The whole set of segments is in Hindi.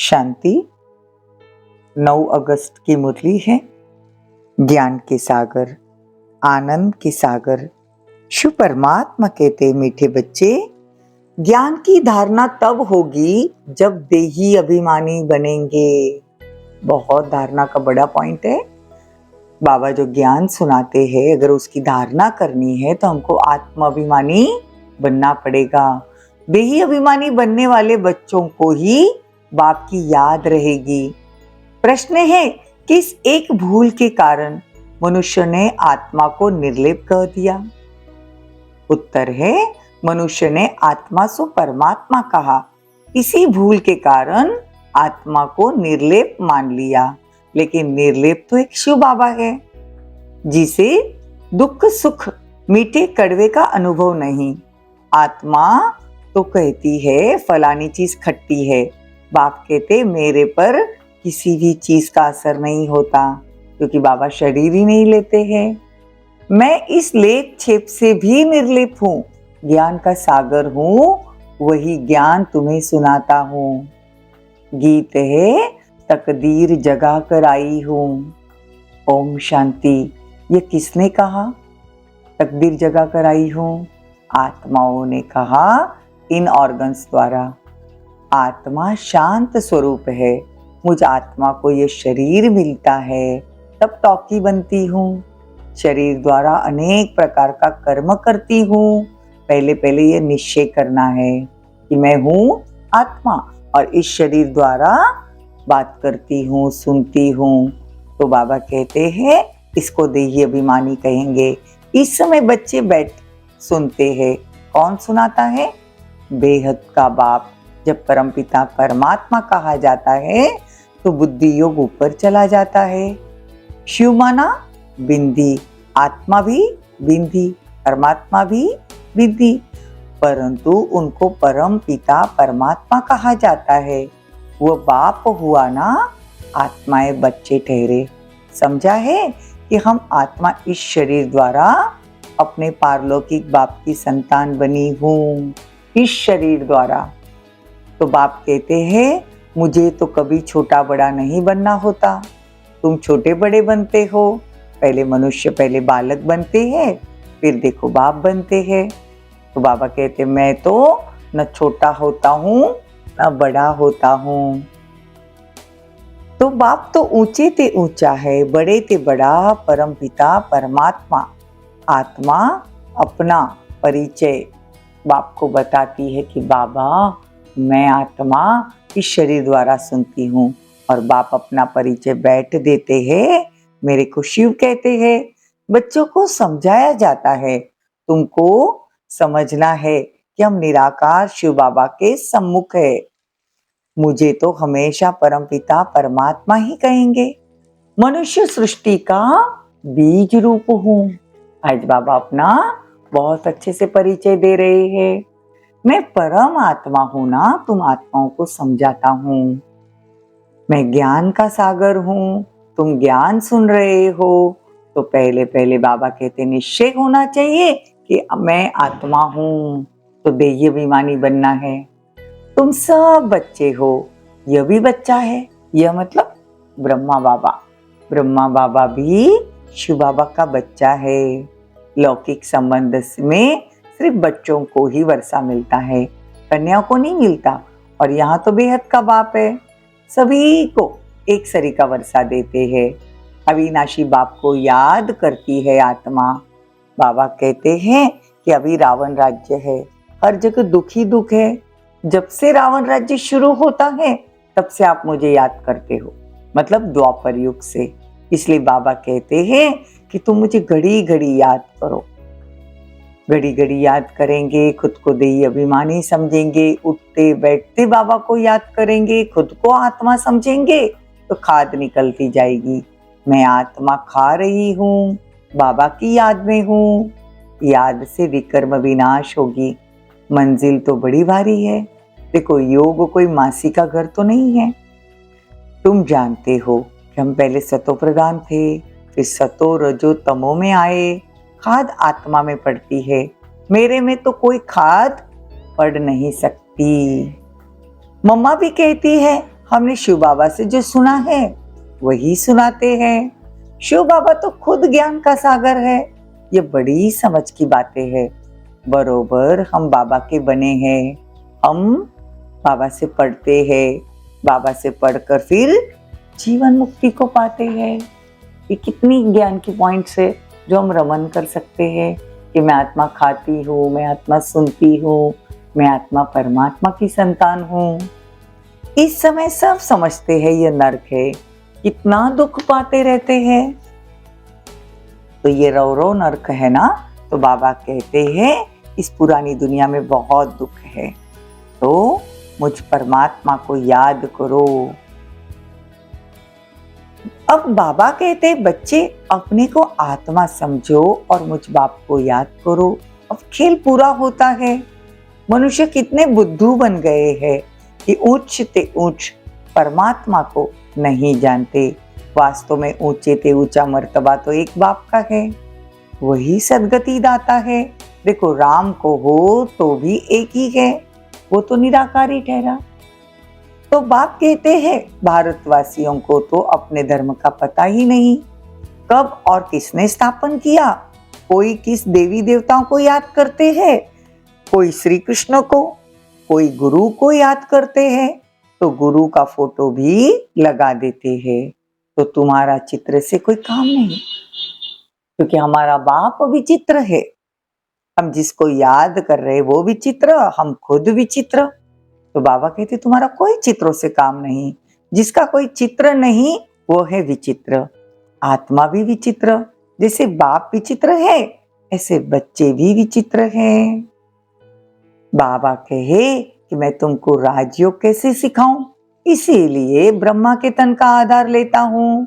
शांति। 9 अगस्त की मुरली है। ज्ञान के सागर, आनंद के सागर, शिव परमात्मा कहते मीठे बच्चे, ज्ञान की धारणा तब होगी जब देही अभिमानी बनेंगे। बहुत धारणा का बड़ा पॉइंट है। बाबा जो ज्ञान सुनाते हैं, अगर उसकी धारणा करनी है तो हमको आत्माभिमानी बनना पड़ेगा। देही अभिमानी बनने वाले बच्चों को ही बाप की याद रहेगी। प्रश्न है, किस एक भूल के कारण मनुष्य ने आत्मा को निर्लेप कह दिया? उत्तर है, मनुष्य ने आत्मा से परमात्मा कहा। इसी भूल के कारण आत्मा को निर्लेप मान लिया। लेकिन निर्लेप तो एक शिव बाबा है, जिसे दुख सुख मीठे कड़वे का अनुभव नहीं। आत्मा तो कहती है फलानी चीज खट्टी है, बाप कहते मेरे पर किसी भी चीज का असर नहीं होता, क्योंकि बाबा शरीर ही नहीं लेते हैं। मैं इस लेप छेप से भी निर्लेप हूँ, ज्ञान का सागर हूँ, वही ज्ञान तुम्हें सुनाता हूँ। गीत है, तकदीर जगा कर आई हूँ। ओम शांति। ये किसने कहा तकदीर जगा कर आई हूँ? आत्माओं ने कहा, इन ऑर्गन्स द्वारा। आत्मा शांत स्वरूप है। मुझ आत्मा को ये शरीर मिलता है तब टॉकी बनती हूँ। शरीर द्वारा अनेक प्रकार का कर्म करती हूँ। पहले ये निश्चय करना है कि मैं हूँ आत्मा और इस शरीर द्वारा बात करती हूँ, सुनती हूँ। तो बाबा कहते हैं इसको देही अभिमानी कहेंगे। इस समय बच्चे बैठ सुनते हैं। कौन सुनाता है? बेहद का बाप। जब परमपिता परमात्मा कहा जाता है तो बुद्धि योग ऊपर चला जाता है। शिव माना बिंदी, आत्मा भी बिंदी, परमात्मा भी बिंदी, परंतु उनको परम पिता परमात्मा कहा जाता है। वो बाप हुआ ना, आत्माएं बच्चे ठहरे। समझा है कि हम आत्मा इस शरीर द्वारा अपने पारलौकिक बाप की संतान बनी हूँ, इस शरीर द्वारा। तो बाप कहते हैं मुझे तो कभी छोटा बड़ा नहीं बनना होता, तुम छोटे बड़े बनते हो। पहले मनुष्य, पहले बालक बनते हैं, फिर देखो बाप बनते हैं। तो बाबा कहते मैं तो न छोटा होता हूँ न बड़ा होता हूँ। तो बाप तो ऊंचे ते ऊंचा है, बड़े ते बड़ा, परम पिता परमात्मा। आत्मा अपना परिचय बाप को बताती है कि बाबा मैं आत्मा इस शरीर द्वारा सुनती हूँ। और बाप अपना परिचय बैठ देते हैं, मेरे को शिव कहते हैं। बच्चों को समझाया जाता है, तुमको समझना है कि हम निराकार शिव बाबा के सम्मुख है। मुझे तो हमेशा परमपिता परमात्मा ही कहेंगे। मनुष्य सृष्टि का बीज रूप हूँ। आज बाबा अपना बहुत अच्छे से परिचय दे रहे हैं। मैं परम आत्मा हूं ना, तुम आत्माओं को समझाता हूँ। मैं ज्ञान का सागर हूँ, तुम ज्ञान सुन रहे हो। तो पहले बाबा कहते निश्चय होना चाहिए कि मैं आत्मा हूँ, तो देही अभिमानी बनना है। तुम सब बच्चे हो, यह भी बच्चा है। यह मतलब ब्रह्मा बाबा। ब्रह्मा बाबा भी शिव बाबा का बच्चा है। लौकिक संबंध में सिर्फ बच्चों को ही वर्षा मिलता है, कन्याओं को नहीं मिलता। और यहाँ तो बेहद का बाप है, सभी को एक सरी का वर्षा देते हैं। अविनाशी बाप को याद करती है आत्मा। बाबा कहते हैं कि अभी रावण राज्य है, हर जगह दुख ही दुख है। जब से रावण राज्य शुरू होता है तब से आप मुझे याद करते हो, मतलब द्वापर युग से। इसलिए बाबा कहते हैं कि तुम मुझे घड़ी घड़ी याद करो। घड़ी घड़ी याद करेंगे, खुद को देही अभिमानी समझेंगे, उठते बैठते बाबा को याद करेंगे, खुद को आत्मा समझेंगे, तो खाद निकलती जाएगी। मैं आत्मा खा रही हूँ, बाबा की याद में हूँ। याद से विकर्म विनाश होगी। मंजिल तो बड़ी भारी है। देखो, योग कोई मासी का घर तो नहीं है। तुम जानते हो कि हम पहले सतो प्रधान थे, फिर सतो रजो तमो में आए। खाद आत्मा में पड़ती है, मेरे में तो कोई खाद पड़ नहीं सकती। मम्मा भी कहती है हमने शिव बाबा से जो सुना है वही सुनाते हैं। शिव बाबा तो खुद ज्ञान का सागर है। ये बड़ी समझ की बातें हैं। बरोबर हम बाबा के बने हैं। हम बाबा से पढ़ते हैं, बाबा से पढ़कर फिर जीवन मुक्ति को पाते हैं। ये कितनी ज्ञान की पॉइंट्स है जो हम रमन कर सकते हैं कि मैं आत्मा खाती हूँ, मैं आत्मा सुनती हूँ, मैं आत्मा परमात्मा की संतान हूँ। इस समय सब समझते हैं ये नर्क है, कितना दुख पाते रहते हैं। तो ये रौरव नर्क है ना, तो बाबा कहते हैं इस पुरानी दुनिया में बहुत दुख है, तो मुझ परमात्मा को याद करो। अब बाबा कहते हैं बच्चे अपने को आत्मा समझो और मुझ बाप को याद करो। अब खेल पूरा होता है। मनुष्य कितने बुद्धू बन गए हैं कि ऊंच से ऊंच परमात्मा को नहीं जानते। वास्तव में ऊंचे से ऊंचा मर्तबा तो एक बाप का है, वही सदगति दाता है। देखो राम को हो तो भी एक ही है, वो तो निराकारी ठहरा। तो बाप कहते हैं भारतवासियों को तो अपने धर्म का पता ही नहीं, कब और किसने स्थापन किया। कोई किस देवी देवताओं को याद करते हैं, कोई श्री कृष्ण को, कोई गुरु को याद करते हैं, तो गुरु का फोटो भी लगा देते हैं। तो तुम्हारा चित्र से कोई काम नहीं, क्योंकि हमारा बाप विचित्र है। हम जिसको याद कर रहे वो विचित्र, हम खुद विचित्र। तो बाबा कहते तुम्हारा कोई चित्रों से काम नहीं। जिसका कोई चित्र नहीं वो है विचित्र। आत्मा भी विचित्र, जैसे बाप विचित्र है ऐसे बच्चे भी विचित्र हैं। बाबा कहे कि मैं तुमको राजयोग कैसे सिखाऊं, इसीलिए ब्रह्मा के तन का आधार लेता हूं।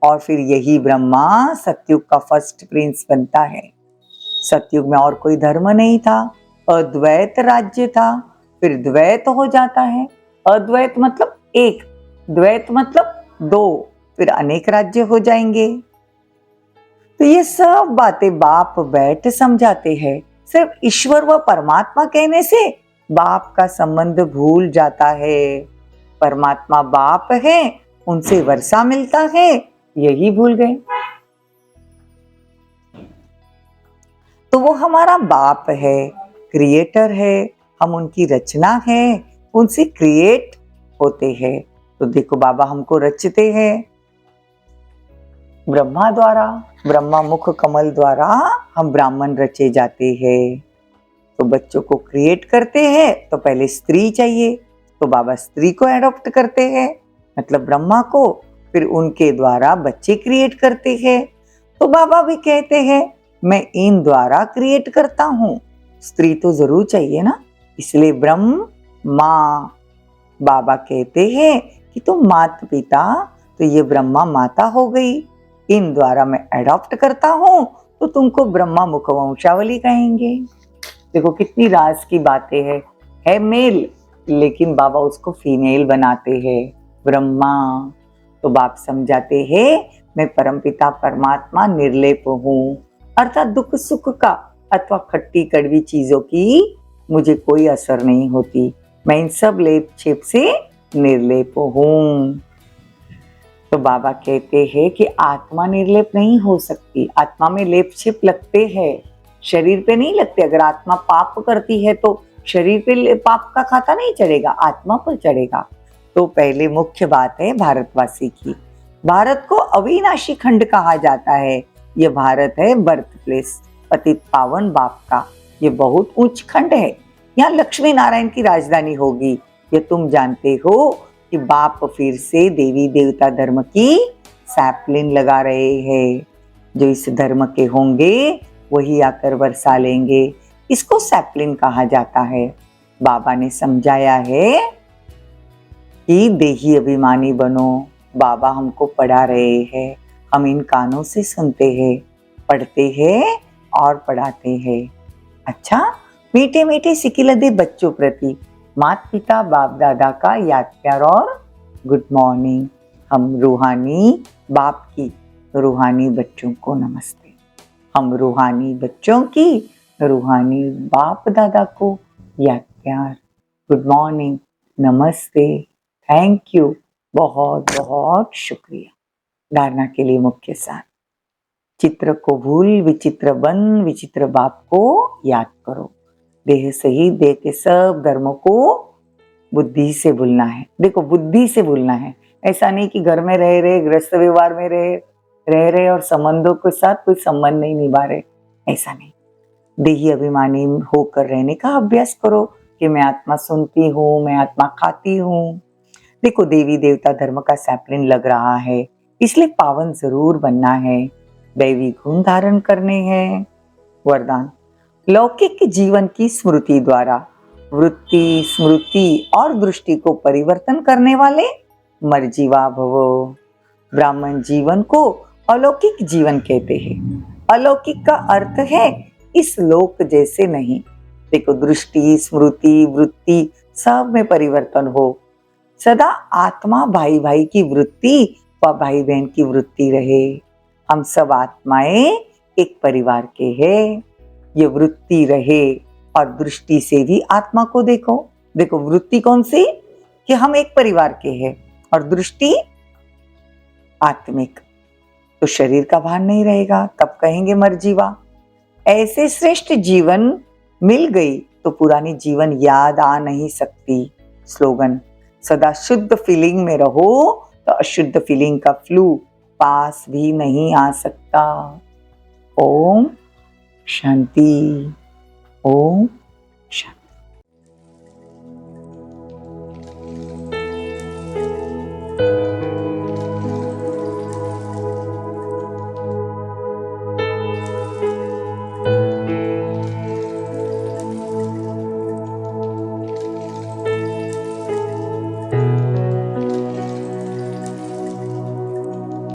और फिर यही ब्रह्मा सतयुग का फर्स्ट प्रिंस बनता है। सतयुग में और कोई धर्म नहीं था, अद्वैत राज्य था। फिर द्वैत हो जाता है। अद्वैत मतलब एक, द्वैत मतलब दो, फिर अनेक राज्य हो जाएंगे। तो ये सब बातें बाप बैठ समझाते हैं। सिर्फ ईश्वर व परमात्मा कहने से बाप का संबंध भूल जाता है। परमात्मा बाप है, उनसे वर्षा मिलता है, यही भूल गए। तो वो हमारा बाप है, क्रिएटर है, हम उनकी रचना है, उनसे क्रिएट होते हैं। तो देखो बाबा हमको रचते हैं ब्रह्मा द्वारा, ब्रह्मा मुख कमल द्वारा हम ब्राह्मण रचे जाते हैं। तो बच्चों को क्रिएट करते हैं तो पहले स्त्री चाहिए, तो बाबा स्त्री को एडॉप्ट करते हैं, मतलब ब्रह्मा को। फिर उनके द्वारा बच्चे क्रिएट करते हैं। तो बाबा भी कहते हैं मैं इन द्वारा क्रिएट करता हूँ, स्त्री तो जरूर चाहिए ना, इसलिए ब्रह्म माँ। बाबा कहते हैं कि तुम माता पिता, तो ये ब्रह्मा माता हो गई, इन द्वारा मैं एडॉप्ट करता हूँ, तो तुमको ब्रह्मा मुखवंशावली कहेंगे। देखो कितनी राज की बातें है मेल, लेकिन बाबा उसको फीमेल बनाते हैं, ब्रह्मा। तो बाप समझाते हैं मैं परमपिता परमात्मा निर्लेप हूँ, अर्थात दुख सुख का अथवा खट्टी कड़वी चीजों की मुझे कोई असर नहीं होती। मैं इन सब लेप छेप से निर्लेप हूँ। तो बाबा कहते हैं कि आत्मा निर्लेप नहीं हो सकती। आत्मा में लेप छिप लगते हैं, शरीर पे नहीं लगते। अगर आत्मा पाप करती है तो शरीर पे पाप का खाता नहीं चढ़ेगा, आत्मा पर चढ़ेगा। तो पहले मुख्य बात है भारतवासी की। भारत को अविनाशी खंड कहा जाता है। ये भारत है बर्थ प्लेस, पतित पावन बाप का। ये बहुत ऊंच खंड है, यहाँ लक्ष्मी नारायण की राजधानी होगी। ये तुम जानते हो कि बाप फिर से देवी देवता धर्म की सैपलिन लगा रहे हैं। जो इस धर्म के होंगे वही आकर वर्षा लेंगे, इसको सैपलिन कहा जाता है। बाबा ने समझाया है कि देही अभिमानी बनो। बाबा हमको पढ़ा रहे हैं, हम इन कानों से सुनते हैं, पढ़ते हैं और पढ़ाते हैं। अच्छा, मीठे मीठे सिकिलदे बच्चों प्रति माता पिता बाप दादा का याद प्यार और गुड मॉर्निंग। हम रूहानी बाप की रूहानी बच्चों को नमस्ते। हम रूहानी बच्चों की रूहानी बाप दादा को याद प्यार, गुड मॉर्निंग, नमस्ते, थैंक यू, बहुत बहुत शुक्रिया। धारणा के लिए मुख्य सार, चित्र को भूल विचित्र बन, विचित्र बाप को याद करो। देह सही, देह के सब धर्मों को बुद्धि से भूलना है। देखो, बुद्धि से भूलना है, ऐसा नहीं कि घर में रह रहे, गृहस्थ व्यवहार में रह रहे और संबंधों के साथ कोई संबंध नहीं निभा रहे, ऐसा नहीं। देही अभिमानी होकर रहने का अभ्यास करो कि मैं आत्मा सुनती हूँ, मैं आत्मा खाती हूँ। देखो, देवी देवता धर्म का सैपलिन लग रहा है, इसलिए पावन जरूर बनना है, दैवी गुण धारण करने हैं। वरदान, लौकिक जीवन की स्मृति द्वारा वृत्ति, स्मृति और दृष्टि को परिवर्तन करने वाले मर्जीवा भवो। ब्राह्मण जीवन को अलौकिक जीवन कहते हैं। अलौकिक का अर्थ है इस लोक जैसे नहीं। देखो, दृष्टि, स्मृति, वृत्ति सब में परिवर्तन हो। सदा आत्मा भाई भाई की वृत्ति व भाई बहन की वृत्ति रहे। हम सब आत्माएं एक परिवार के हैं। ये वृत्ति रहे और दृष्टि से भी आत्मा को देखो। देखो, वृत्ति कौन सी, कि हम एक परिवार के हैं, और दृष्टि आत्मिक, तो शरीर का भान नहीं रहेगा, तब कहेंगे मर्जीवा। ऐसे श्रेष्ठ जीवन मिल गई तो पुरानी जीवन याद आ नहीं सकती। स्लोगन, सदा शुद्ध फीलिंग में रहो तो अशुद्ध फीलिंग का फ्लू पास भी नहीं आ सकता। ओम शांति, ओम शांति।